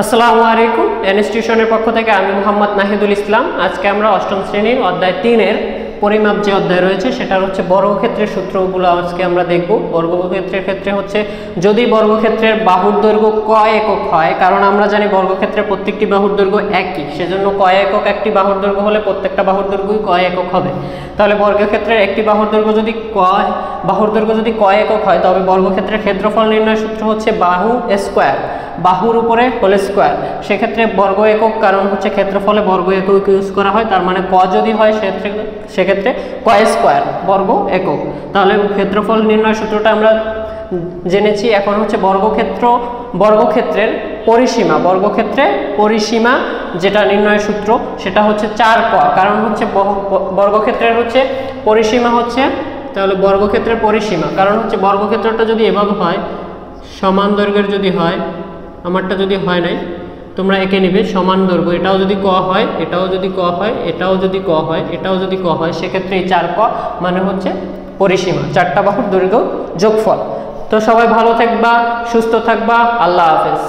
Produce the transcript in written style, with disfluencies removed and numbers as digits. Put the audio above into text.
আসসালামু আলাইকুম। ইনস্টিটিউশনের পক্ষ থেকে আমি মোহাম্মদ নাহিদুল ইসলাম। আজকে আমরা অষ্টম শ্রেণীর অধ্যায় 3 এর পরিমাপ যে অধ্যায় রয়েছে সেটা হচ্ছে বর্গক্ষেত্রের সূত্রগুলো আজকে আমরা দেখব। বর্গক্ষেত্রের ক্ষেত্রে হচ্ছে যদি বর্গক্ষেত্রের বাহুর দৈর্ঘ্য ক একক হয়, কারণ আমরা জানি বর্গক্ষেত্রের প্রত্যেকটি বাহুর দৈর্ঘ্য একই, সেজন্য ক একক একটি বাহুর দৈর্ঘ্য হলে প্রত্যেকটা বাহুর দৈর্ঘ্যই ক একক হবে। তাহলে বর্গক্ষেত্রের একটি বাহুর দৈর্ঘ্য যদি ক একক হয়, তবে বর্গক্ষেত্রের ক্ষেত্রফল নির্ণয় সূত্র হচ্ছে বাহু স্কয়ার, বাহুর উপরে হোল স্কয়ার। সেক্ষেত্রে বর্গ একক, কারণ হচ্ছে ক্ষেত্রফলে বর্গ একক ইউজ করা হয়, তার মানে ক যদি হয় সেক্ষেত্রে ক স্কয়ার বর্গ একক। তাহলে ক্ষেত্রফল নির্ণয় সূত্রটা আমরা জেনেছি। এখন হচ্ছে বর্গক্ষেত্রের পরিসীমা যেটা নির্ণয় সূত্র সেটা হচ্ছে 4ক, কারণ হচ্ছে বর্গক্ষেত্রের হচ্ছে পরিসীমা হচ্ছে, তাহলে বর্গক্ষেত্রের পরিসীমা, কারণ হচ্ছে বর্গক্ষেত্রটা যদি এভাবে হয়, সমান দৈর্ঘ্যের যদি হয়, আমারটা যদি হয় নাই তোমরা এঁকে নিবে সমান দৈর্ঘ্য, এটাও যদি ক হয়, এটাও যদি ক হয়, এটাও যদি ক হয়, এটাও যদি ক হয়, সেক্ষেত্রে এই 4ক মানে হচ্ছে পরিসীমা, 4টা বাহুর দৈর্ঘ্য যোগফল। তো সবাই ভালো থাকবা, সুস্থ থাকবা, আল্লাহ হাফেজ।